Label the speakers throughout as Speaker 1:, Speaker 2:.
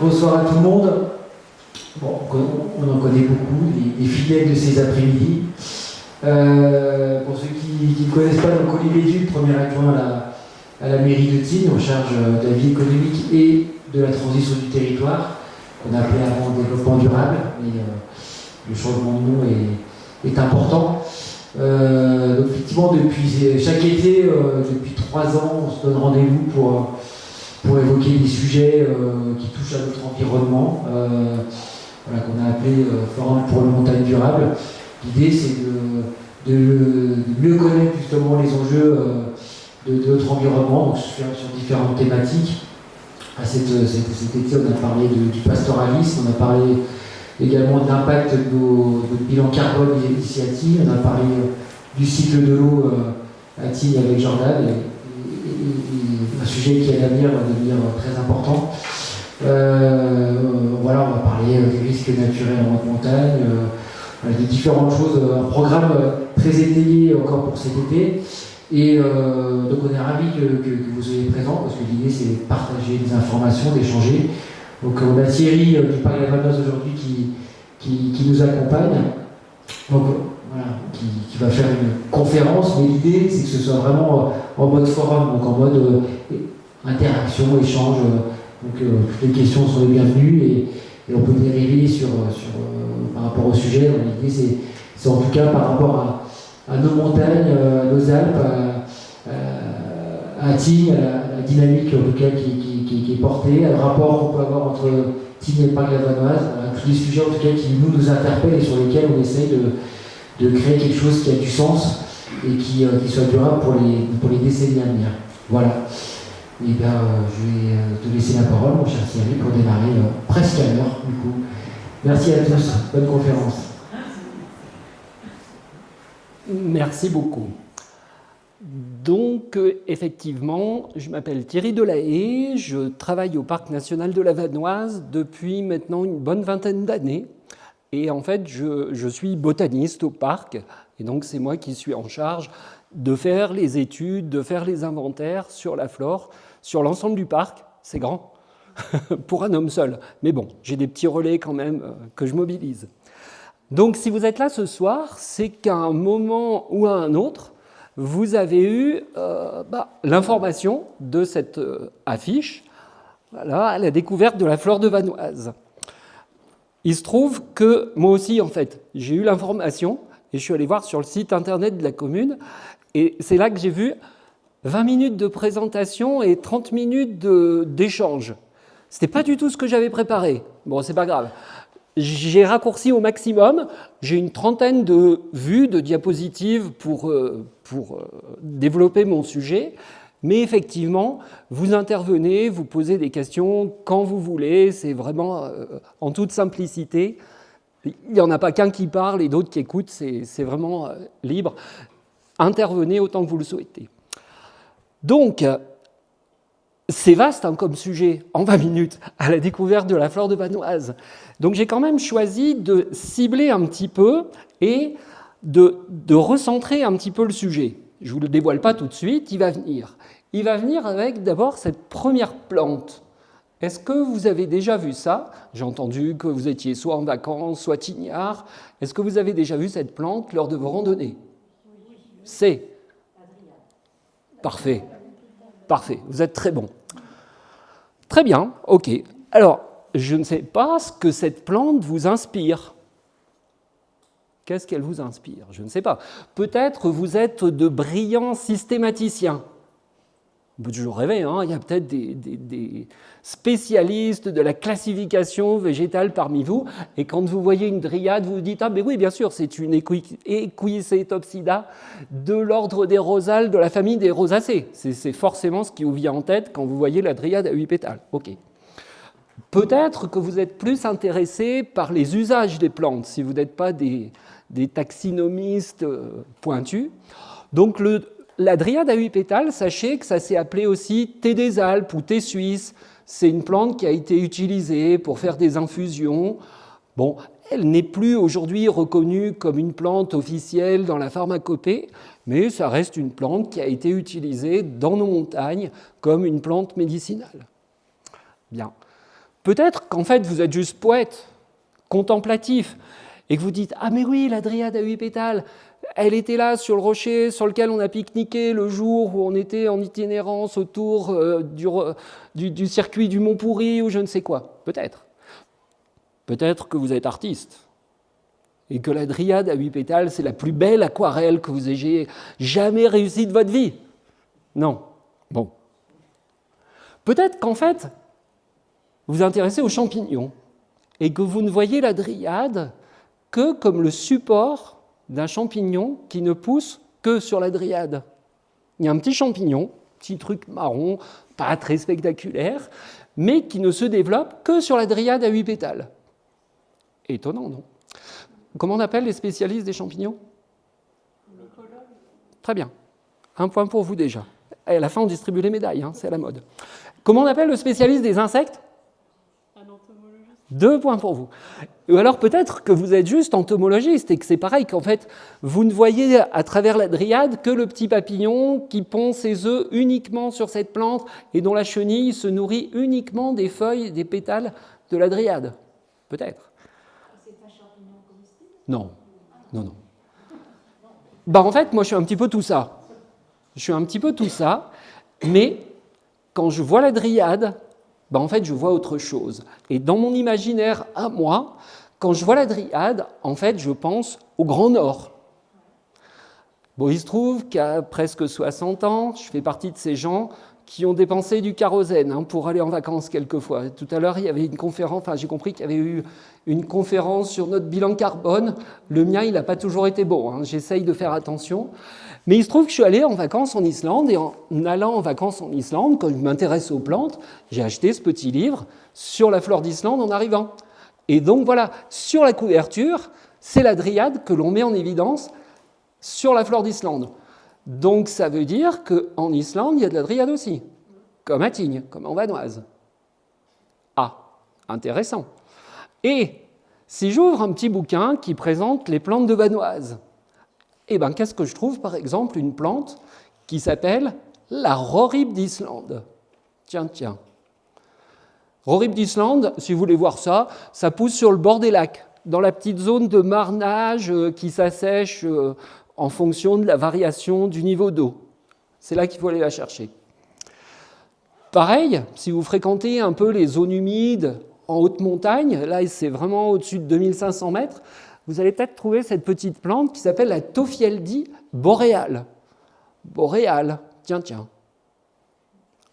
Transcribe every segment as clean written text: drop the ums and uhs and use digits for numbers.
Speaker 1: bonsoir à tout le monde. Bon, on en connaît beaucoup, les fidèles de ces après-midi. Pour ceux qui ne connaissent pas, donc Olivier Duc, premier adjoint à la mairie de Tignes, en charge de la vie économique et de la transition du territoire, qu'on appelait avant développement durable, mais le changement de nom est important. Donc effectivement, depuis chaque été, depuis 3 ans, on se donne rendez-vous pour évoquer des sujets qui touchent à notre environnement, qu'on a appelé Forum pour le montagne durable. L'idée, c'est de mieux connaître justement les enjeux de notre environnement, donc sur différentes thématiques. À cet été, on a parlé du pastoralisme, on a parlé également de l'impact de notre bilan carbone ici à Tignes, on a parlé du cycle de l'eau à Tignes avec Jordan, et un sujet qui à l'avenir va devenir très important. On va parler des risques naturels en haute montagne, de différentes choses, un programme très étayé encore pour cet été. Et donc on est ravis que vous soyez présents, parce que l'idée c'est de partager des informations, d'échanger. Donc on a Thierry du Parc de la Vanoise aujourd'hui qui nous accompagne, donc, qui va faire une conférence, mais l'idée c'est que ce soit vraiment en mode forum, donc en mode interaction, échange. Donc toutes les questions sont les bienvenues et on peut dériver par rapport au sujet. Donc, l'idée c'est en tout cas par rapport à nos montagnes, à nos Alpes, à Tignes, à la dynamique en tout cas qui est portée, à le rapport qu'on peut avoir entre Tignes et le Parc de la Vanoise, tous les sujets en tout cas qui nous interpellent et sur lesquels on essaye de créer quelque chose qui a du sens et qui soit durable pour les décennies à venir. Voilà. Et bien, je vais te laisser la parole, mon cher Thierry, pour démarrer presque à l'heure, du coup. Merci à tous. Bonne conférence.
Speaker 2: Merci beaucoup. Donc, effectivement, je m'appelle Thierry Delahaye, je travaille au Parc national de la Vanoise depuis maintenant une bonne vingtaine d'années. Et en fait, je suis botaniste au parc, et donc c'est moi qui suis en charge de faire les études, de faire les inventaires sur la flore, sur l'ensemble du parc. C'est grand pour un homme seul. Mais bon, j'ai des petits relais quand même que je mobilise. Donc si vous êtes là ce soir, c'est qu'à un moment ou à un autre, vous avez eu l'information de cette affiche, voilà, à la découverte de la flore de Vanoise. Il se trouve que moi aussi, en fait, j'ai eu l'information et je suis allé voir sur le site internet de la commune et c'est là que j'ai vu 20 minutes de présentation et 30 minutes d'échange. C'était pas du tout ce que j'avais préparé. Bon, c'est pas grave. J'ai raccourci au maximum. J'ai une trentaine de vues, de diapositives pour développer mon sujet. Mais effectivement, vous intervenez, vous posez des questions quand vous voulez. C'est vraiment en toute simplicité. Il n'y en a pas qu'un qui parle et d'autres qui écoutent. C'est vraiment libre. Intervenez autant que vous le souhaitez. Donc, c'est vaste comme sujet, en 20 minutes, à la découverte de la flore de Vanoise. Donc j'ai quand même choisi de cibler un petit peu et de recentrer un petit peu le sujet. Je ne vous le dévoile pas tout de suite, il va venir. Il va venir avec d'abord cette première plante. Est-ce que vous avez déjà vu ça? J'ai entendu que vous étiez soit en vacances, soit tignard. Est-ce que vous avez déjà vu cette plante lors de vos randonnées? C'est parfait. Parfait, vous êtes très bon. Très bien, ok. Alors, je ne sais pas ce que cette plante vous inspire. Qu'est-ce qu'elle vous inspire? Je ne sais pas. Peut-être vous êtes de brillants systématiciens. On peut toujours rêver, hein. Il y a peut-être des spécialistes de la classification végétale parmi vous, et quand vous voyez une dryade, vous vous dites « Ah, mais oui, bien sûr, c'est une Equisetophsida de l'ordre des rosales, de la famille des rosacées. » C'est forcément ce qui vous vient en tête quand vous voyez la dryade à 8 pétales. Ok. Peut-être que vous êtes plus intéressé par les usages des plantes, si vous n'êtes pas des taxinomistes pointus. Donc, la dryade à 8 pétales, sachez que ça s'est appelé aussi thé des Alpes ou thé suisse. C'est une plante qui a été utilisée pour faire des infusions. Bon, elle n'est plus aujourd'hui reconnue comme une plante officielle dans la pharmacopée, mais ça reste une plante qui a été utilisée dans nos montagnes comme une plante médicinale. Bien. Peut-être qu'en fait, vous êtes juste poète, contemplatif, et que vous dites « Ah mais oui, la dryade à 8 pétales, elle était là sur le rocher sur lequel on a pique-niqué le jour où on était en itinérance autour du circuit du Mont Pourri ou je ne sais quoi. » Peut-être. Peut-être que vous êtes artiste et que la dryade à 8 pétales, c'est la plus belle aquarelle que vous ayez jamais réussi de votre vie. Non. Bon. Peut-être qu'en fait, vous vous intéressez aux champignons et que vous ne voyez la dryade que comme le support d'un champignon qui ne pousse que sur la dryade. Il y a un petit champignon, petit truc marron, pas très spectaculaire, mais qui ne se développe que sur la dryade à 8 pétales. Étonnant, non? Comment on appelle les spécialistes des champignons? Très bien. 1 point pour vous déjà. Et à la fin, on distribue les médailles, hein, c'est à la mode. Comment on appelle le spécialiste des insectes? 2 points pour vous. Ou alors peut-être que vous êtes juste entomologiste et que c'est pareil, qu'en fait, vous ne voyez à travers la dryade que le petit papillon qui pond ses œufs uniquement sur cette plante et dont la chenille se nourrit uniquement des feuilles, des pétales de la dryade. Peut-être.
Speaker 3: C'est un champignon comestible?
Speaker 2: Non, non, non. Bah en fait, moi je suis un petit peu tout ça. Je suis un petit peu tout ça, mais quand je vois la dryade, ben en fait, je vois autre chose. Et dans mon imaginaire à moi, quand je vois la dryade, en fait, je pense au Grand Nord. Bon, il se trouve qu'à presque 60 ans, je fais partie de ces gens qui ont dépensé du kérosène pour aller en vacances quelquefois. Tout à l'heure, il y avait une conférence, enfin, j'ai compris qu'il y avait eu une conférence sur notre bilan carbone. Le mien, il n'a pas toujours été bon. J'essaye de faire attention. Mais il se trouve que je suis allé en vacances en Islande, et en allant en vacances en Islande, quand je m'intéresse aux plantes, j'ai acheté ce petit livre sur la flore d'Islande en arrivant. Et donc voilà, sur la couverture, c'est la dryade que l'on met en évidence sur la flore d'Islande. Donc ça veut dire qu'en Islande, il y a de la dryade aussi, comme à Tignes, comme en Vanoise. Ah, intéressant. Et si j'ouvre un petit bouquin qui présente les plantes de Vanoise, eh bien, qu'est-ce que je trouve, par exemple, une plante qui s'appelle la roribe d'Islande. Tiens, tiens. Roribe d'Islande, si vous voulez voir ça, ça pousse sur le bord des lacs, dans la petite zone de marnage qui s'assèche en fonction de la variation du niveau d'eau. C'est là qu'il faut aller la chercher. Pareil, si vous fréquentez un peu les zones humides en haute montagne, là c'est vraiment au-dessus de 2500 mètres, vous allez peut-être trouver cette petite plante qui s'appelle la Tophieldi boréale. Boréale, tiens, tiens.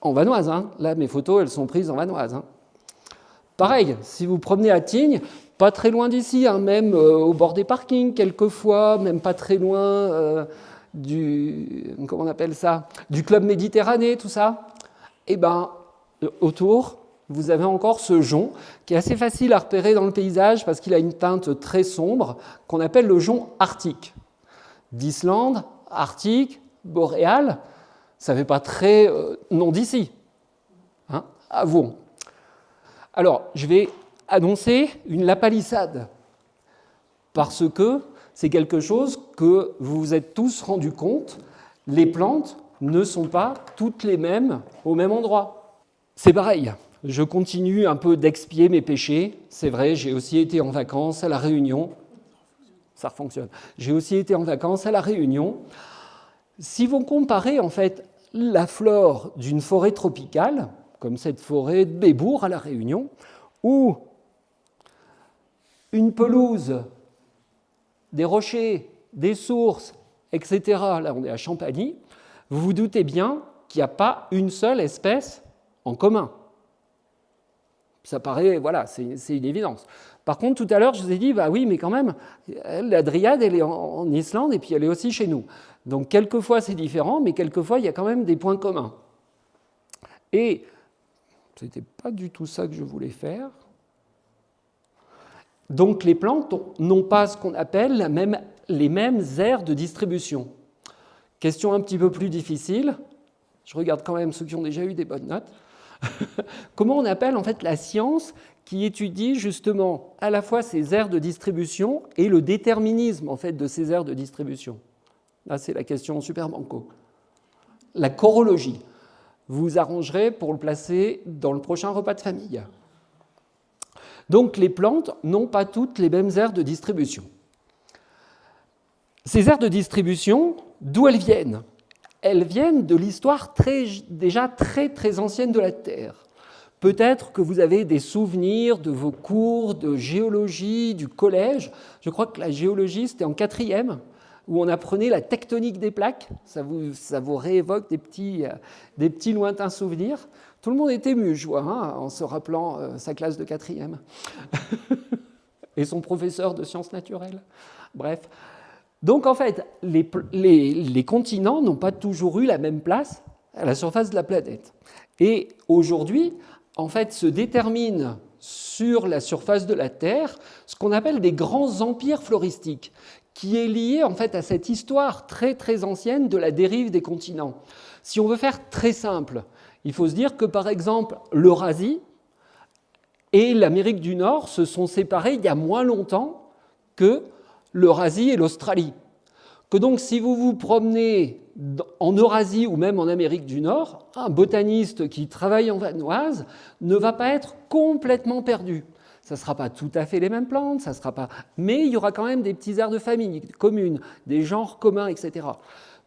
Speaker 2: En vanoise, hein. Là, mes photos, elles sont prises en vanoise. Hein. Pareil, si vous promenez à Tignes, pas très loin d'ici, hein, même au bord des parkings quelquefois, même pas très loin comment on appelle ça, du club Méditerranée, tout ça, eh bien, autour, vous avez encore ce jonc qui est assez facile à repérer dans le paysage parce qu'il a une teinte très sombre qu'on appelle le jonc arctique. D'Islande, arctique, boréal, ça ne fait pas très nom d'ici. Hein, avouons. Alors, je vais annoncer une lapalissade parce que c'est quelque chose que vous vous êtes tous rendu compte, les plantes ne sont pas toutes les mêmes au même endroit. C'est pareil. Je continue un peu d'expier mes péchés. C'est vrai, j'ai aussi été en vacances à La Réunion. Ça fonctionne. J'ai aussi été en vacances à La Réunion. Si vous comparez en fait la flore d'une forêt tropicale, comme cette forêt de Bébour à La Réunion, ou une pelouse, des rochers, des sources, etc., là on est à Champagny, vous vous doutez bien qu'il n'y a pas une seule espèce en commun. Ça paraît, voilà, c'est une évidence. Par contre, tout à l'heure, je vous ai dit, bah oui, mais quand même, la dryade, elle est en Islande et puis elle est aussi chez nous. Donc, quelquefois, c'est différent, mais quelquefois, il y a quand même des points communs. Et ce n'était pas du tout ça que je voulais faire. Donc, les plantes n'ont pas ce qu'on appelle les mêmes aires de distribution. Question un petit peu plus difficile. Je regarde quand même ceux qui ont déjà eu des bonnes notes. Comment on appelle en fait la science qui étudie justement à la fois ces aires de distribution et le déterminisme en fait de ces aires de distribution? Là, c'est la question super banco. La chorologie. Vous vous arrangerez pour le placer dans le prochain repas de famille. Donc les plantes n'ont pas toutes les mêmes aires de distribution. Ces aires de distribution, d'où elles viennent? Elles viennent de l'histoire déjà très très ancienne de la Terre. Peut-être que vous avez des souvenirs de vos cours de géologie du collège. Je crois que la géologie, c'était en 4e, où on apprenait la tectonique des plaques. Ça vous réévoque des petits lointains souvenirs. Tout le monde est ému, je vois, en se rappelant sa classe de 4e. Et son professeur de sciences naturelles. Bref. Donc, en fait, les continents n'ont pas toujours eu la même place à la surface de la planète. Et aujourd'hui, en fait, se déterminent sur la surface de la Terre ce qu'on appelle des grands empires floristiques, qui est lié en fait à cette histoire très très ancienne de la dérive des continents. Si on veut faire très simple, il faut se dire que par exemple l'Eurasie et l'Amérique du Nord se sont séparés il y a moins longtemps que l'Eurasie et l'Australie. Que donc si vous vous promenez en Eurasie ou même en Amérique du Nord, un botaniste qui travaille en Vanoise ne va pas être complètement perdu. Ça ne sera pas tout à fait les mêmes plantes, ça sera pas... mais il y aura quand même des petits aires de famille communes, des genres communs, etc.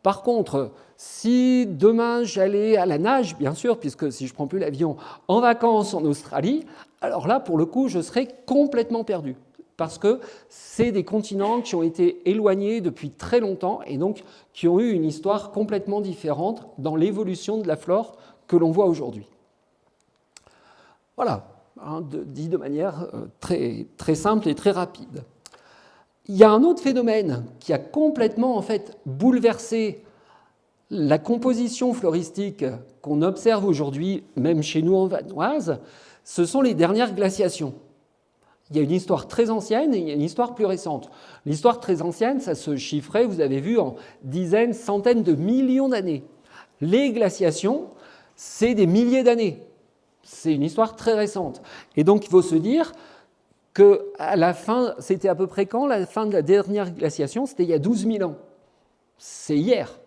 Speaker 2: Par contre, si demain j'allais à la nage, bien sûr, puisque si je ne prends plus l'avion, en vacances en Australie, alors là, pour le coup, je serais complètement perdu. Parce que c'est des continents qui ont été éloignés depuis très longtemps et donc qui ont eu une histoire complètement différente dans l'évolution de la flore que l'on voit aujourd'hui. Voilà, dit de manière très, très simple et très rapide. Il y a un autre phénomène qui a complètement en fait bouleversé la composition floristique qu'on observe aujourd'hui, même chez nous en Vanoise, ce sont les dernières glaciations. Il y a une histoire très ancienne et il y a une histoire plus récente. L'histoire très ancienne, ça se chiffrait, vous avez vu, en dizaines, centaines de millions d'années. Les glaciations, c'est des milliers d'années. C'est une histoire très récente. Et donc, il faut se dire qu'à la fin, c'était à peu près quand la fin de la dernière glaciation? C'était il y a 12 000 ans. C'est hier.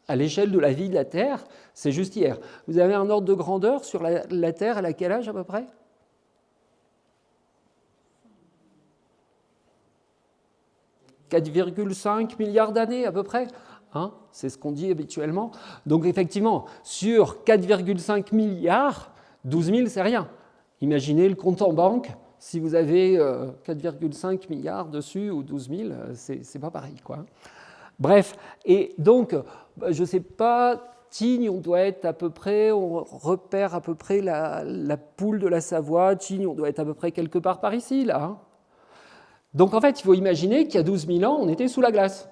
Speaker 2: À l'échelle de la vie de la Terre, c'est juste hier. Vous avez un ordre de grandeur sur la Terre, à quel âge à peu près? 4,5 milliards d'années à peu près, c'est ce qu'on dit habituellement. Donc effectivement, sur 4,5 milliards, 12 000 c'est rien. Imaginez le compte en banque, si vous avez 4,5 milliards dessus ou 12 000, c'est pas pareil, quoi. Bref, et donc, je ne sais pas, Tignes, on doit être à peu près, on repère à peu près la poule de la Savoie, Tignes, on doit être à peu près quelque part par ici, là. Donc en fait, il faut imaginer qu'il y a 12 000 ans, on était sous la glace.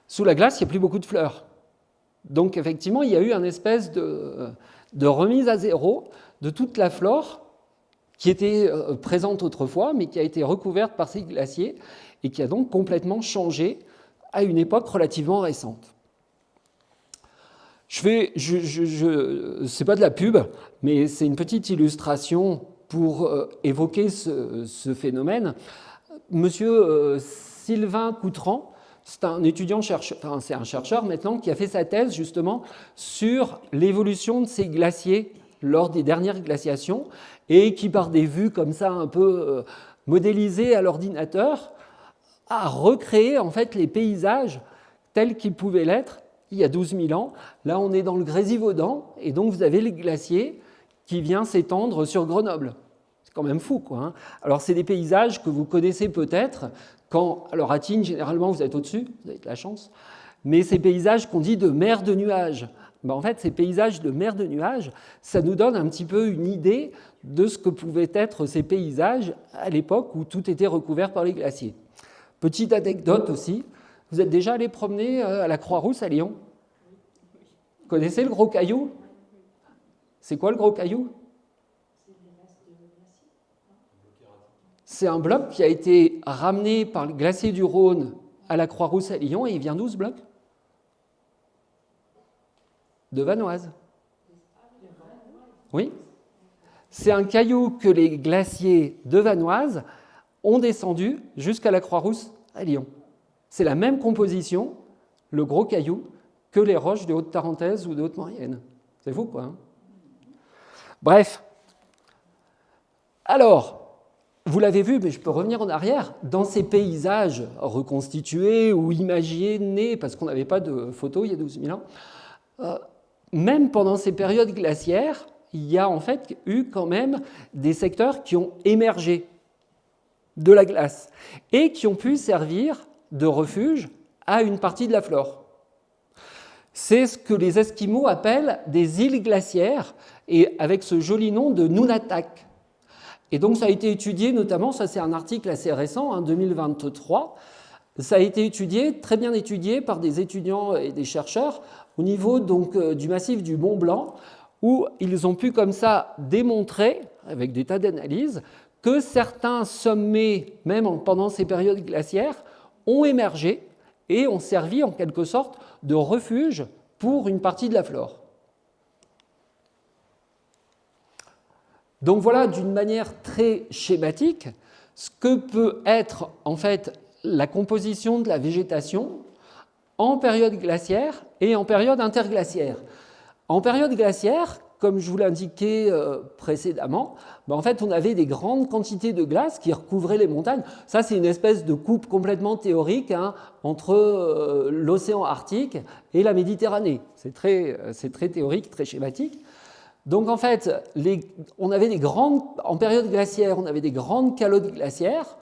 Speaker 2: Sous la glace, il n'y a plus beaucoup de fleurs. Donc effectivement, il y a eu une espèce de remise à zéro de toute la flore qui était présente autrefois, mais qui a été recouverte par ces glaciers et qui a donc complètement changé à une époque relativement récente. C'est pas de la pub, mais c'est une petite illustration pour évoquer ce phénomène. Monsieur Sylvain Coutran, c'est un c'est un chercheur maintenant qui a fait sa thèse justement sur l'évolution de ces glaciers lors des dernières glaciations et qui, par des vues comme ça un peu modélisées à l'ordinateur, a recréé en fait les paysages tels qu'ils pouvaient l'être il y a 12 000 ans. Là, on est dans le Grésivaudan et donc vous avez les glaciers qui viennent s'étendre sur Grenoble. C'est quand même fou, quoi. Alors, c'est des paysages que vous connaissez peut-être alors à Tignes, généralement, vous êtes au-dessus, vous avez de la chance, mais ces paysages qu'on dit de mer de nuages, en fait, ces paysages de mer de nuages, ça nous donne un petit peu une idée de ce que pouvaient être ces paysages à l'époque où tout était recouvert par les glaciers. Petite anecdote aussi, vous êtes déjà allé promener à la Croix-Rousse à Lyon? Vous connaissez le Gros Caillou? C'est quoi le Gros Caillou? C'est un bloc qui a été ramené par le glacier du Rhône à la Croix-Rousse à Lyon et il vient d'où ce bloc? De Vanoise. Oui. C'est un caillou que les glaciers de Vanoise ont descendu jusqu'à la Croix-Rousse à Lyon. C'est la même composition, le gros caillou, que les roches de Haute-Tarentaise ou de Haute-Maurienne. C'est fou, quoi. Bref. Alors, vous l'avez vu, mais je peux revenir en arrière, dans ces paysages reconstitués ou imaginés, parce qu'on n'avait pas de photos il y a 12 000 ans, même pendant ces périodes glaciaires, il y a en fait eu quand même des secteurs qui ont émergé de la glace et qui ont pu servir de refuge à une partie de la flore. C'est ce que les Esquimaux appellent des îles glaciaires, et avec ce joli nom de Nunatak. Et donc ça a été étudié notamment, ça c'est un article assez récent, en 2023, ça a été étudié, très bien étudié par des étudiants et des chercheurs au niveau donc, du massif du Mont Blanc, où ils ont pu comme ça démontrer, avec des tas d'analyses, que certains sommets, même pendant ces périodes glaciaires, ont émergé et ont servi en quelque sorte de refuge pour une partie de la flore. Donc voilà, d'une manière très schématique, ce que peut être en fait la composition de la végétation en période glaciaire et en période interglaciaire. En période glaciaire, comme je vous l'indiquais précédemment, en fait, on avait des grandes quantités de glace qui recouvraient les montagnes. Ça, c'est une espèce de coupe complètement théorique entre l'océan Arctique et la Méditerranée. C'est très théorique, très schématique. Donc, en fait, on avait en période glaciaire, on avait des grandes calottes glaciaires,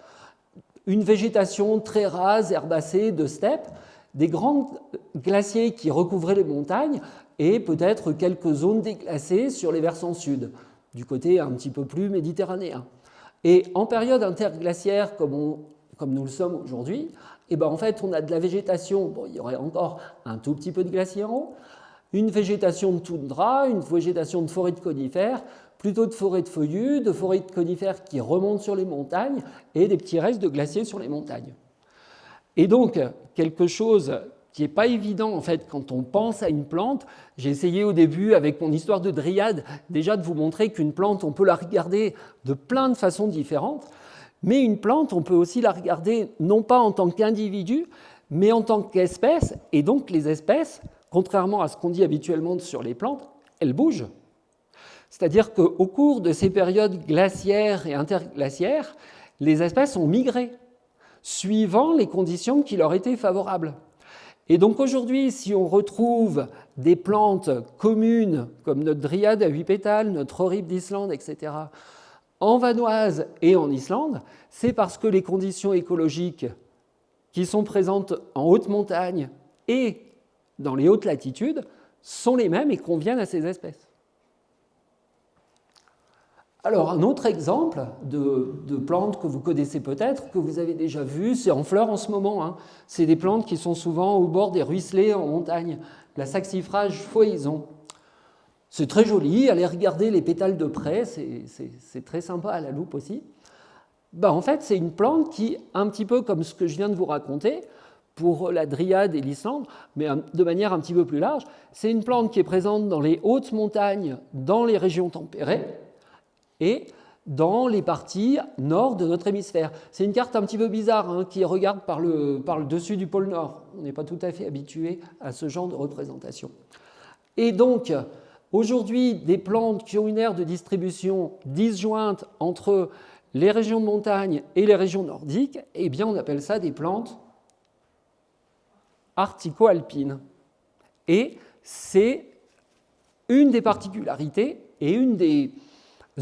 Speaker 2: une végétation très rase, herbacée, de steppe, des grands glaciers qui recouvraient les montagnes, et peut-être quelques zones déglacées sur les versants sud, du côté un petit peu plus méditerranéen. Et en période interglaciaire, comme nous le sommes aujourd'hui, en fait, on a de la végétation, il y aurait encore un tout petit peu de glacier en haut, une végétation de toundra, une végétation de forêt de conifères, plutôt de forêt de feuillus, de forêt de conifères qui remontent sur les montagnes, et des petits restes de glaciers sur les montagnes. Et donc, quelque chose qui n'est pas évident en fait quand on pense à une plante. J'ai essayé au début avec mon histoire de dryade déjà de vous montrer qu'une plante on peut la regarder de plein de façons différentes, mais une plante on peut aussi la regarder non pas en tant qu'individu mais en tant qu'espèce, et donc les espèces, contrairement à ce qu'on dit habituellement sur les plantes, elles bougent. C'est-à-dire qu'au cours de ces périodes glaciaires et interglaciaires, les espèces ont migré suivant les conditions qui leur étaient favorables. Et donc aujourd'hui, si on retrouve des plantes communes, comme notre dryade à 8 pétales, notre oribe d'Islande, etc., en Vanoise et en Islande, c'est parce que les conditions écologiques qui sont présentes en haute montagne et dans les hautes latitudes sont les mêmes et conviennent à ces espèces. Alors, un autre exemple de plantes que vous connaissez peut-être, que vous avez déjà vues, c'est en fleurs en ce moment. C'est des plantes qui sont souvent au bord des ruisselets en montagne, la saxifrage foison. C'est très joli, allez regarder les pétales de près, c'est très sympa à la loupe aussi. En fait, c'est une plante qui, un petit peu comme ce que je viens de vous raconter, pour la dryade et l'Islande, mais de manière un petit peu plus large, c'est une plante qui est présente dans les hautes montagnes, dans les régions tempérées, et dans les parties nord de notre hémisphère. C'est une carte un petit peu bizarre qui regarde par le dessus du pôle Nord. On n'est pas tout à fait habitué à ce genre de représentation. Et donc, aujourd'hui, des plantes qui ont une aire de distribution disjointe entre les régions de montagne et les régions nordiques, eh bien, on appelle ça des plantes arctico-alpines. Et c'est une des particularités et une des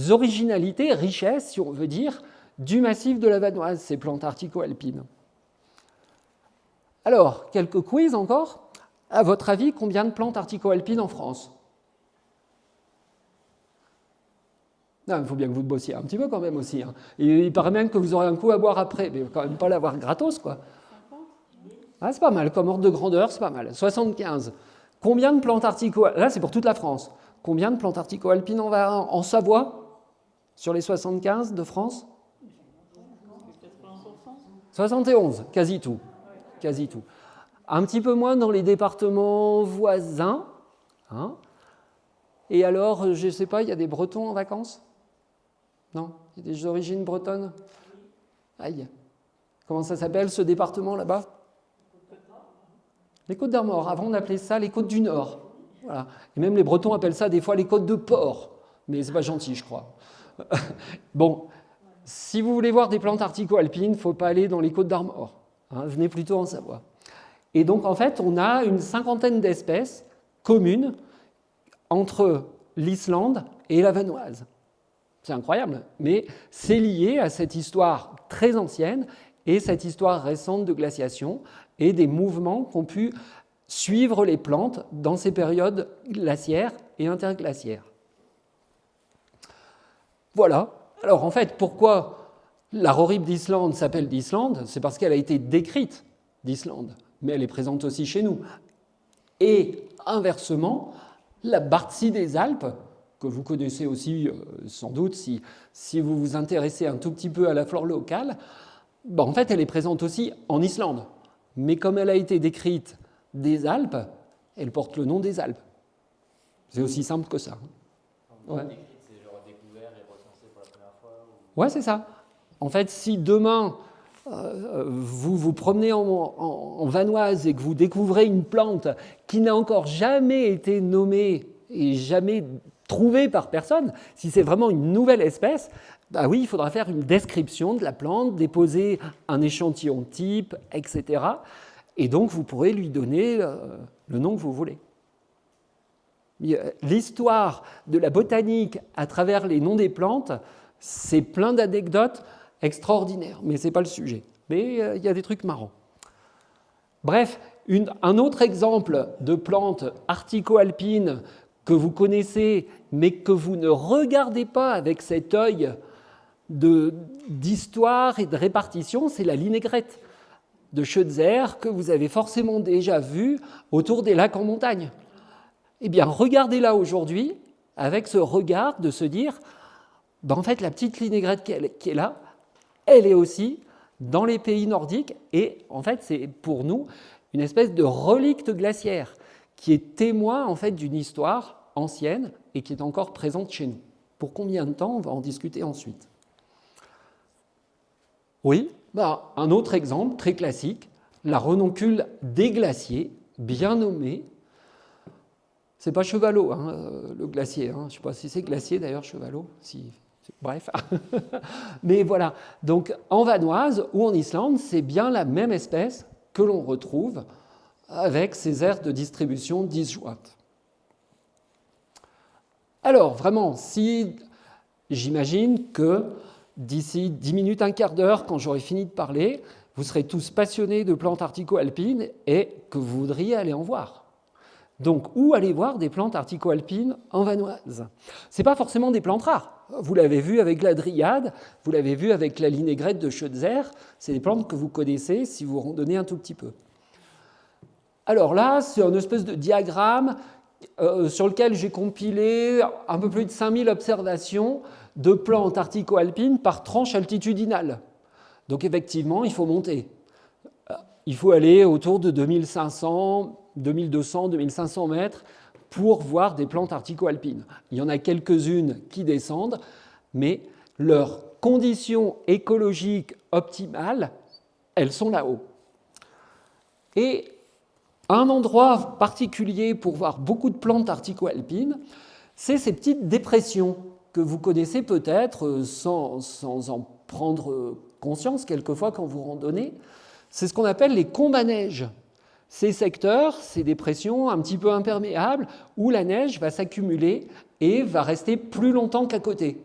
Speaker 2: originalités, richesses, si on veut dire, du massif de la Vanoise, ces plantes arctico-alpines. Alors, quelques quiz encore. À votre avis, combien de plantes arctico-alpines en France ? Non, il faut bien que vous bossiez un petit peu quand même aussi. Et il paraît même que vous aurez un coup à boire après, mais quand même pas l'avoir gratos, quoi. C'est pas mal, comme ordre de grandeur, c'est pas mal. 75. Combien de plantes arctico-alpines ? Là, c'est pour toute la France. Combien de plantes arctico-alpines en Savoie ? Sur les 75 de France ? 71, quasi tout. Quasi tout. Un petit peu moins dans les départements voisins. Et alors, je ne sais pas, il y a des Bretons en vacances ? Non ? Il y a des origines bretonnes ? Aïe. Comment ça s'appelle ce département là-bas ? Les Côtes d'Armor. Avant, on appelait ça les Côtes du Nord. Voilà. Et même les Bretons appellent ça des fois les Côtes de Port. Mais c'est pas gentil, je crois. Bon, Si vous voulez voir des plantes artico-alpines, il ne faut pas aller dans les Côtes d'Armor. Hein, venez plutôt en Savoie. Et donc, en fait, on a une 50aine d'espèces communes entre l'Islande et la Vanoise. C'est incroyable, mais c'est lié à cette histoire très ancienne et cette histoire récente de glaciation et des mouvements qu'ont pu suivre les plantes dans ces périodes glaciaires et interglaciaires. Voilà. Alors en fait, pourquoi la roribe d'Islande s'appelle d'Islande? C'est parce qu'elle a été décrite d'Islande, mais elle est présente aussi chez nous. Et inversement, la Bartzie des Alpes, que vous connaissez aussi sans doute si vous vous intéressez un tout petit peu à la flore locale, ben en fait elle est présente aussi en Islande. Mais comme elle a été décrite des Alpes, elle porte le nom des Alpes. C'est aussi simple que ça. Ouais.
Speaker 4: C'est genre découvert et recensé pour la première fois
Speaker 2: Ouais, c'est ça. En fait, si demain vous vous promenez en Vanoise et que vous découvrez une plante qui n'a encore jamais été nommée et jamais trouvée par personne, si c'est vraiment une nouvelle espèce, bah oui, il faudra faire une description de la plante, déposer un échantillon type, etc. Et donc, vous pourrez lui donner le nom que vous voulez. L'histoire de la botanique à travers les noms des plantes, c'est plein d'anecdotes extraordinaires, mais ce n'est pas le sujet. Mais il y a des trucs marrants. Bref, un autre exemple de plante artico-alpine que vous connaissez, mais que vous ne regardez pas avec cet œil d'histoire et de répartition, c'est la linaigrette de Schutzer que vous avez forcément déjà vue autour des lacs en montagne. Eh bien, regardez-la aujourd'hui avec ce regard de se dire, ben en fait, la petite linaigrette qui est là, elle est aussi dans les pays nordiques et en fait, c'est pour nous une espèce de relicte glaciaire qui est témoin en fait d'une histoire ancienne et qui est encore présente chez nous. Pour combien de temps? On va en discuter ensuite. Oui, ben, un autre exemple très classique, la renoncule des glaciers, bien nommée. C'est pas Chevalot, hein, le glacier. Hein. Je ne sais pas si c'est glacier d'ailleurs, Chevalot. Bref. Mais voilà. Donc en Vanoise ou en Islande, c'est bien la même espèce que l'on retrouve avec ces aires de distribution disjointes. Alors vraiment, si j'imagine que d'ici 10 minutes, un quart d'heure, quand j'aurai fini de parler, vous serez tous passionnés de plantes artico-alpines et que vous voudriez aller en voir. Donc, où aller voir des plantes artico-alpines en Vanoise? Ce n'est pas forcément des plantes rares. Vous l'avez vu avec la dryade, vous l'avez vu avec la linaigrette de Schutzer. C'est des plantes que vous connaissez si vous randonnez un tout petit peu. Alors là, c'est une espèce de diagramme sur lequel j'ai compilé un peu plus de 5000 observations de plantes artico-alpines par tranche altitudinale. Donc effectivement, il faut monter. Il faut aller autour de 2500, 2200, 2500 mètres pour voir des plantes artico-alpines. Il y en a quelques-unes qui descendent, mais leurs conditions écologiques optimales, elles sont là-haut. Et un endroit particulier pour voir beaucoup de plantes artico-alpines, c'est ces petites dépressions que vous connaissez peut-être sans en prendre conscience quelquefois quand vous randonnez. C'est ce qu'on appelle les combes à neige. Ces secteurs, ces dépressions un petit peu imperméables, où la neige va s'accumuler et va rester plus longtemps qu'à côté.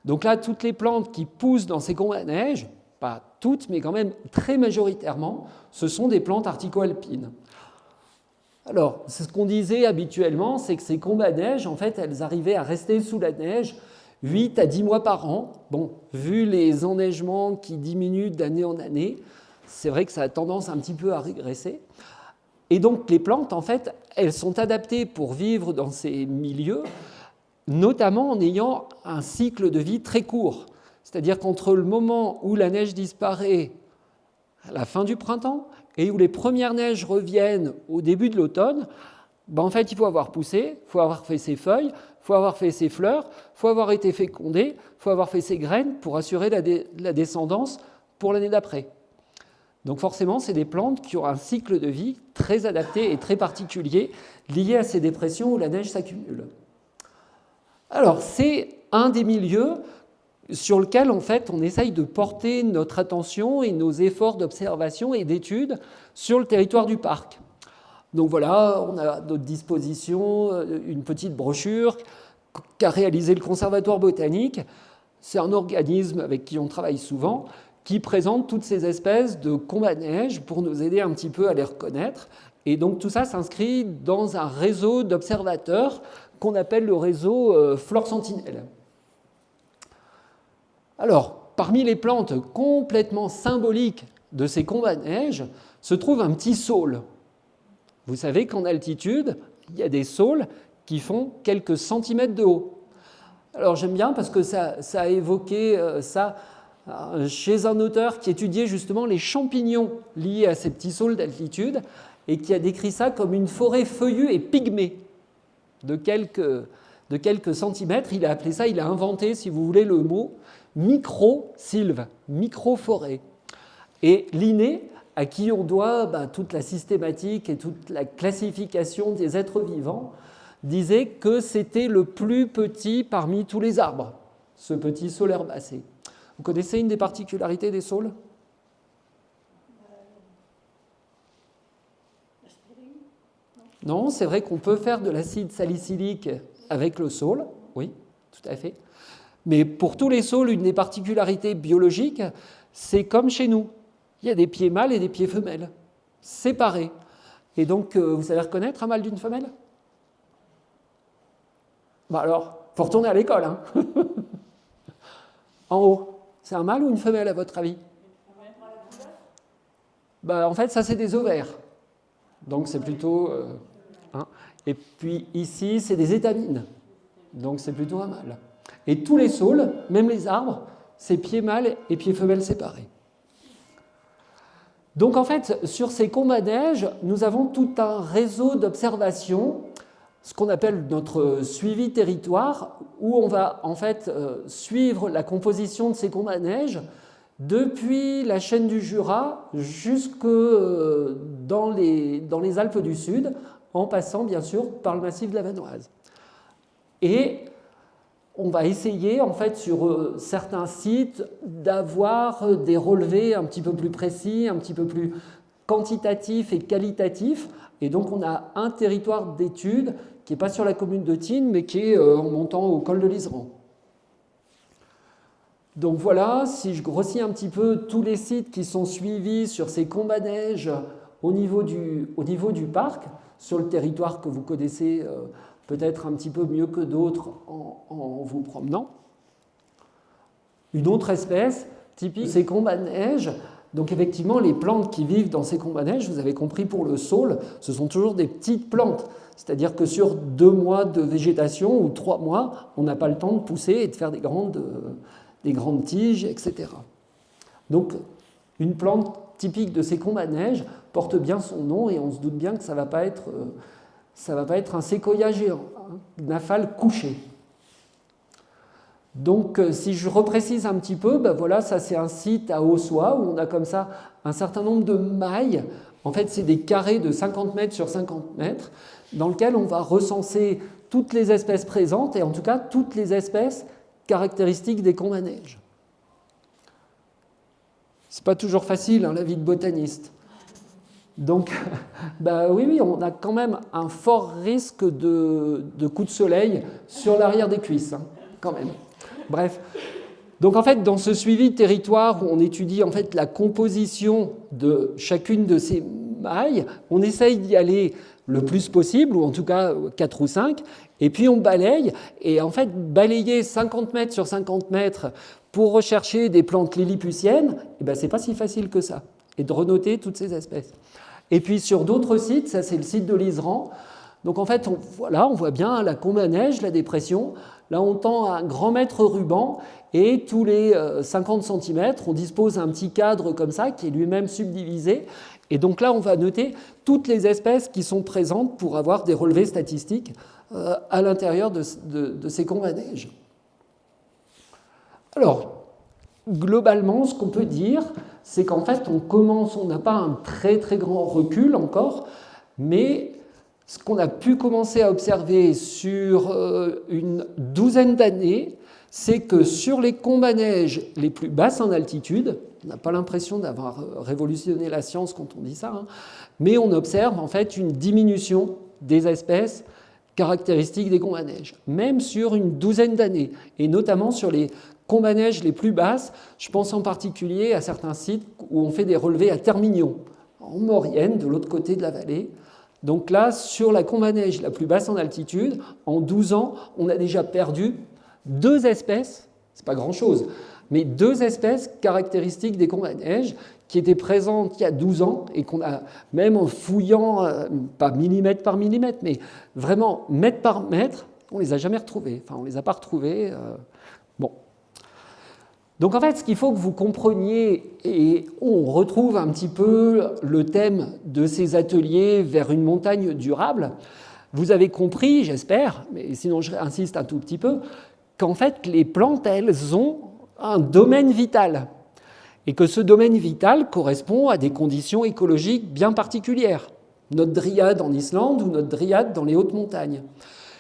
Speaker 2: Donc là, toutes les plantes qui poussent dans ces combes à neige, pas toutes, mais quand même très majoritairement, ce sont des plantes artico-alpines. Alors, c'est ce qu'on disait habituellement, c'est que ces combes à neige, en fait, elles arrivaient à rester sous la neige 8 à 10 mois par an. Bon, vu les enneigements qui diminuent d'année en année, c'est vrai que ça a tendance un petit peu à régresser. Et donc, les plantes, en fait, elles sont adaptées pour vivre dans ces milieux, notamment en ayant un cycle de vie très court. C'est-à-dire qu'entre le moment où la neige disparaît à la fin du printemps et où les premières neiges reviennent au début de l'automne, ben en fait, il faut avoir poussé, il faut avoir fait ses feuilles, il faut avoir fait ses fleurs, il faut avoir été fécondé, il faut avoir fait ses graines pour assurer la descendance pour l'année d'après. Donc forcément, c'est des plantes qui ont un cycle de vie très adapté et très particulier, lié à ces dépressions où la neige s'accumule. Alors, c'est un des milieux sur lequel, en fait, on essaye de porter notre attention et nos efforts d'observation et d'étude sur le territoire du parc. Donc voilà, on a à notre disposition une petite brochure qu'a réalisée le Conservatoire botanique. C'est un organisme avec qui on travaille souvent, qui présente toutes ces espèces de combes-à-neige pour nous aider un petit peu à les reconnaître. Et donc tout ça s'inscrit dans un réseau d'observateurs qu'on appelle le réseau Flore Sentinelle. Alors, parmi les plantes complètement symboliques de ces combes-à-neige se trouve un petit saule. Vous savez qu'en altitude, il y a des saules qui font quelques centimètres de haut. Alors j'aime bien parce que ça a évoqué ça chez un auteur qui étudiait justement les champignons liés à ces petits saules d'altitude et qui a décrit ça comme une forêt feuillue et pygmée de quelques centimètres. Il a appelé ça, il a inventé, si vous voulez, le mot micro-sylve, micro-forêt. Et Linné, à qui on doit toute la systématique et toute la classification des êtres vivants, disait que c'était le plus petit parmi tous les arbres, ce petit saule herbacé. Vous connaissez une des particularités des saules ? Non, c'est vrai qu'on peut faire de l'acide salicylique avec le saule, oui, tout à fait. Mais pour tous les saules, une des particularités biologiques, c'est comme chez nous. Il y a des pieds mâles et des pieds femelles, séparés. Et donc, vous savez reconnaître un mâle d'une femelle ? Alors, il faut retourner à l'école. Hein. En haut, c'est un mâle ou une femelle à votre avis ? En fait, ça, c'est des ovaires. Donc, c'est plutôt... Et puis ici, c'est des étamines. Donc, c'est plutôt un mâle. Et tous les saules, même les arbres, c'est pieds mâles et pieds femelles séparés. Donc, en fait, sur ces combes-à-neige, nous avons tout un réseau d'observation, ce qu'on appelle notre suivi territoire, où on va en fait suivre la composition de ces combes-à-neige depuis la chaîne du Jura jusque dans les Alpes du Sud, en passant bien sûr par le massif de la Vanoise. Et on va essayer en fait sur certains sites d'avoir des relevés un petit peu plus précis, un petit peu plus quantitatifs et qualitatifs. Et donc on a un territoire d'étude qui n'est pas sur la commune de Tignes, mais qui est en montant au col de l'Iseran. Donc voilà, si je grossis un petit peu tous les sites qui sont suivis sur ces combes-à-neige au niveau du parc, sur le territoire que vous connaissez peut-être un petit peu mieux que d'autres en vous promenant. Une autre espèce typique, c'est combes-à-neige. Donc effectivement, les plantes qui vivent dans ces combes-à-neige, vous avez compris pour le saule, ce sont toujours des petites plantes. C'est-à-dire que sur 2 mois de végétation ou 3 mois, on n'a pas le temps de pousser et de faire des grandes tiges, etc. Donc une plante typique de ces combes-à-neige porte bien son nom et on se doute bien que ça ne va pas être un séquoia géant, une aphale couchée. Donc si je reprécise un petit peu, voilà, ça c'est un site à Ossois où on a comme ça un certain nombre de mailles. En fait, c'est des carrés de 50 mètres sur 50 mètres dans lesquels on va recenser toutes les espèces présentes et en tout cas toutes les espèces caractéristiques des combes-à-neige. C'est pas toujours facile, la vie de botaniste. Donc, oui, on a quand même un fort risque de coup de soleil sur l'arrière des cuisses, quand même. Bref. Donc, en fait, dans ce suivi territoire où on étudie en fait la composition de chacune de ces mailles, on essaye d'y aller le plus possible, ou en tout cas 4 ou 5, et puis on balaye. Et en fait, balayer 50 mètres sur 50 mètres pour rechercher des plantes lilliputiennes, c'est pas si facile que ça, et de renoter toutes ces espèces. Et puis sur d'autres sites, ça c'est le site de l'Iseran, donc en fait, on voit bien la combe-à-neige, la dépression. Là, on tend un grand mètre ruban, et tous les 50 cm, on dispose d'un petit cadre comme ça, qui est lui-même subdivisé. Et donc là, on va noter toutes les espèces qui sont présentes pour avoir des relevés statistiques à l'intérieur de ces combes-à-neige. Alors, globalement, ce qu'on peut dire, c'est qu'en fait, on n'a pas un très très grand recul encore, mais ce qu'on a pu commencer à observer sur une douzaine d'années, c'est que sur les combes à neige les plus basses en altitude, on n'a pas l'impression d'avoir révolutionné la science quand on dit ça, hein, mais on observe en fait une diminution des espèces caractéristiques des combes à neige, même sur une douzaine d'années, et notamment sur les combes à neige les plus basses. Je pense en particulier à certains sites où on fait des relevés à Termignon, en Maurienne, de l'autre côté de la vallée. Donc là, sur la combe à neige la plus basse en altitude, en 12 ans, on a déjà perdu 2 espèces, c'est pas grand-chose, mais 2 espèces caractéristiques des combes à neige qui étaient présentes il y a 12 ans et qu'on a, même en fouillant, pas millimètre par millimètre, mais vraiment mètre par mètre, on ne les a jamais retrouvées. Enfin, on ne les a pas retrouvées. Bon. Donc en fait, ce qu'il faut que vous compreniez, et on retrouve un petit peu le thème de ces ateliers vers une montagne durable, vous avez compris, j'espère, mais sinon je insiste un tout petit peu, qu'en fait les plantes, elles ont un domaine vital, et que ce domaine vital correspond à des conditions écologiques bien particulières. Notre dryade en Islande ou notre dryade dans les hautes montagnes.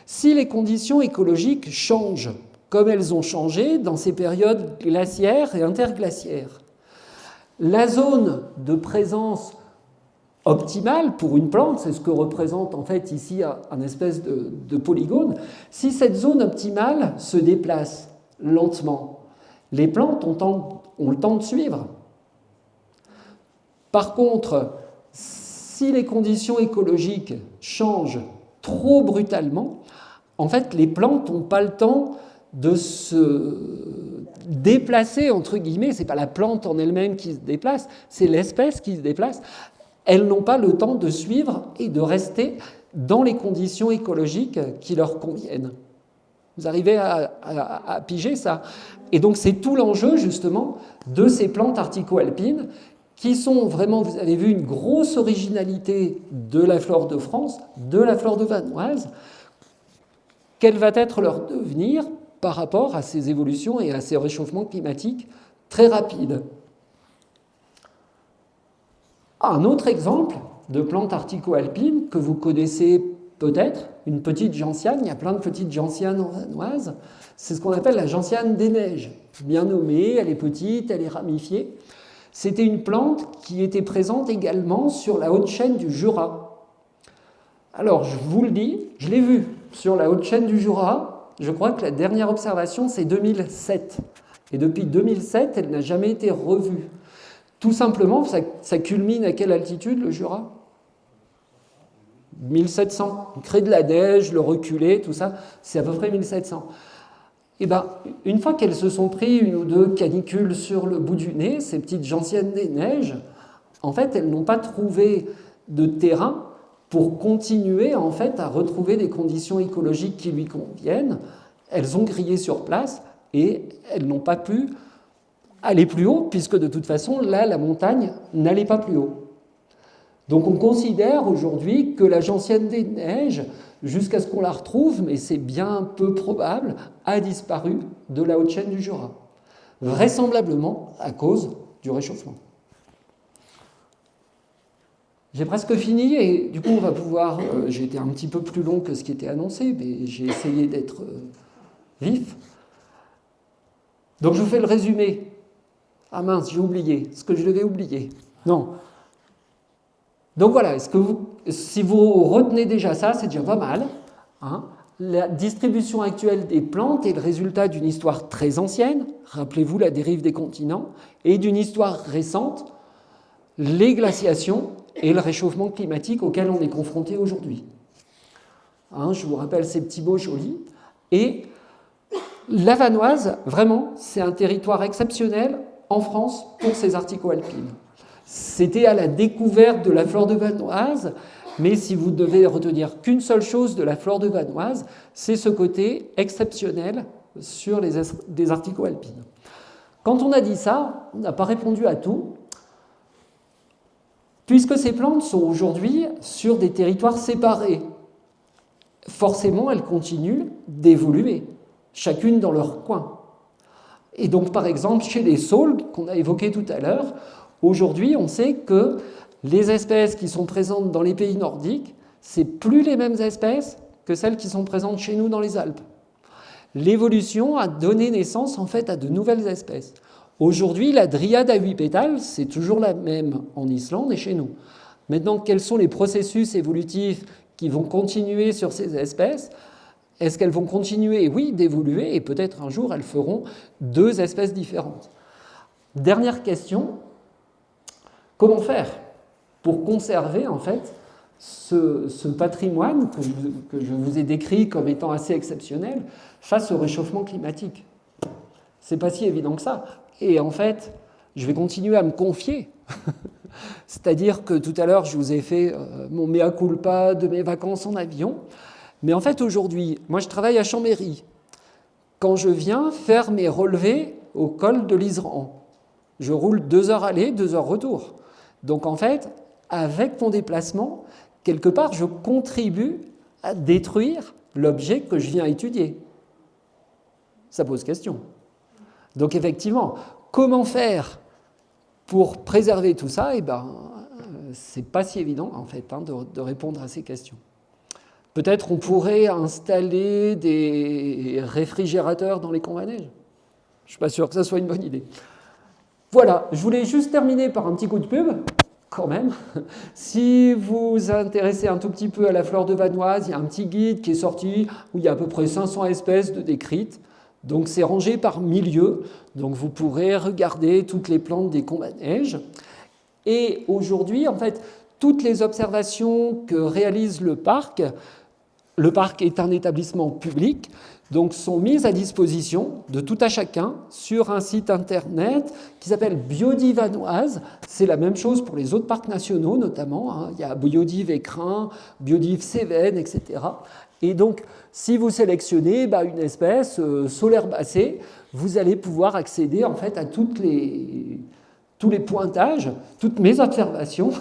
Speaker 2: Si les conditions écologiques changent, comme elles ont changé dans ces périodes glaciaires et interglaciaires, la zone de présence optimale pour une plante, c'est ce que représente en fait ici un espèce de polygone, si cette zone optimale se déplace lentement, les plantes ont le temps de suivre. Par contre, si les conditions écologiques changent trop brutalement, en fait, les plantes n'ont pas le temps de se déplacer, entre guillemets. Ce n'est pas la plante en elle-même qui se déplace, c'est l'espèce qui se déplace. Elles n'ont pas le temps de suivre et de rester dans les conditions écologiques qui leur conviennent. Vous arrivez à piger ça? Et donc c'est tout l'enjeu justement de ces plantes artico-alpines qui sont vraiment, vous avez vu, une grosse originalité de la flore de France, de la flore de Vanoise. Quel va être leur devenir par rapport à ces évolutions et à ces réchauffements climatiques très rapides? Un autre exemple de plante artico-alpine que vous connaissez peut-être, une petite gentiane, il y a plein de petites gentianes en Vanoise, c'est ce qu'on appelle la gentiane des neiges. Bien nommée, elle est petite, elle est ramifiée. C'était une plante qui était présente également sur la haute chaîne du Jura. Alors, je vous le dis, je l'ai vue sur la haute chaîne du Jura. Je crois que la dernière observation, c'est 2007. Et depuis 2007, elle n'a jamais été revue. Tout simplement, ça culmine à quelle altitude, le Jura ? 1700. Il crée de la neige, le reculé, tout ça, c'est à peu près 1700. Et bien, une fois qu'elles se sont pris une ou deux canicules sur le bout du nez, ces petites gentianes des neiges, en fait, elles n'ont pas trouvé de terrain pour continuer en fait à retrouver des conditions écologiques qui lui conviennent. Elles ont grillé sur place et elles n'ont pas pu aller plus haut, puisque de toute façon, là, la montagne n'allait pas plus haut. Donc on considère aujourd'hui que la gentiane des neiges, jusqu'à ce qu'on la retrouve, mais c'est bien peu probable, a disparu de la haute chaîne du Jura. Vraisemblablement à cause du réchauffement. J'ai presque fini et du coup on va pouvoir... j'ai été un petit peu plus long que ce qui était annoncé, mais j'ai essayé d'être vif. Donc je vous fais le résumé. Ah mince, j'ai oublié ce que je devais oublier. Non. Donc voilà, si vous retenez déjà ça, c'est déjà pas mal. Hein. La distribution actuelle des plantes est le résultat d'une histoire très ancienne, rappelez-vous la dérive des continents, et d'une histoire récente, les glaciations et le réchauffement climatique auquel on est confronté aujourd'hui. Hein, je vous rappelle ces petits mots jolis. Et la Vanoise, vraiment, c'est un territoire exceptionnel en France pour ces artico-alpines. C'était à la découverte de la flore de Vanoise, mais si vous devez retenir qu'une seule chose de la flore de Vanoise, c'est ce côté exceptionnel sur des artico-alpines. Quand on a dit ça, on n'a pas répondu à tout, puisque ces plantes sont aujourd'hui sur des territoires séparés. Forcément, elles continuent d'évoluer, chacune dans leur coin. Et donc, par exemple, chez les saules, qu'on a évoqués tout à l'heure, aujourd'hui, on sait que les espèces qui sont présentes dans les pays nordiques c'est plus les mêmes espèces que celles qui sont présentes chez nous dans les Alpes. L'évolution a donné naissance en fait à de nouvelles espèces. Aujourd'hui, la dryade à 8 pétales, c'est toujours la même en Islande et chez nous. Maintenant, quels sont les processus évolutifs qui vont continuer sur ces espèces? Est-ce qu'elles vont continuer, oui, d'évoluer, et peut-être un jour elles feront 2 espèces différentes. Dernière question, comment faire pour conserver en fait ce patrimoine que je vous ai décrit comme étant assez exceptionnel face au réchauffement climatique? C'est pas si évident que ça. Et en fait, je vais continuer à me confier. C'est-à-dire que tout à l'heure, je vous ai fait mon mea culpa de mes vacances en avion. Mais en fait, aujourd'hui, moi, je travaille à Chambéry. Quand je viens faire mes relevés au col de l'Isran, je roule 2 heures aller, 2 heures retour. Donc, en fait, avec mon déplacement, quelque part, je contribue à détruire l'objet que je viens étudier. Ça pose question. Donc, effectivement, comment faire pour préserver tout ça? Eh bien, c'est pas si évident, en fait, de répondre à ces questions. Peut-être on pourrait installer des réfrigérateurs dans les combes à neige. Je ne suis pas sûr que ça soit une bonne idée. Voilà, je voulais juste terminer par un petit coup de pub, quand même. Si vous vous intéressez un tout petit peu à la flore de Vanoise, il y a un petit guide qui est sorti où il y a à peu près 500 espèces de décrites. Donc c'est rangé par milieu, donc vous pourrez regarder toutes les plantes des combes à neige. Et aujourd'hui, en fait, toutes les observations que réalise le parc est un établissement public, donc sont mises à disposition de tout à chacun sur un site internet qui s'appelle Biodive Vanoise. C'est la même chose pour les autres parcs nationaux notamment. Il y a Biodive Écrin, Biodive Cévennes, etc. Et donc, si vous sélectionnez une espèce, Saulerbacée, vous allez pouvoir accéder en fait à tous les pointages, toutes mes observations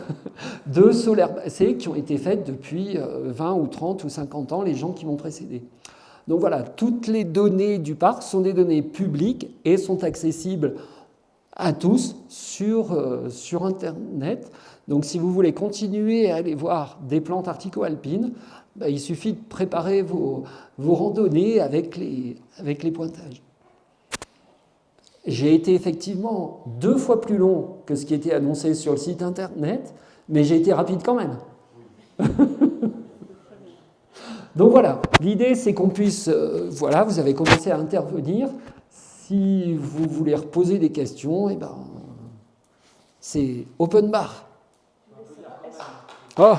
Speaker 2: de Saulerbacée qui ont été faites depuis 20 ou 30 ou 50 ans, les gens qui m'ont précédé. Donc voilà, toutes les données du parc sont des données publiques et sont accessibles à tous sur Internet. Donc si vous voulez continuer à aller voir des plantes arctico-alpines, il suffit de préparer vos randonnées avec les pointages. J'ai été effectivement 2 fois plus long que ce qui était annoncé sur le site internet, mais j'ai été rapide quand même. Donc voilà, l'idée c'est qu'on puisse, voilà, vous avez commencé à intervenir. Si vous voulez reposer des questions, c'est open bar. Oh.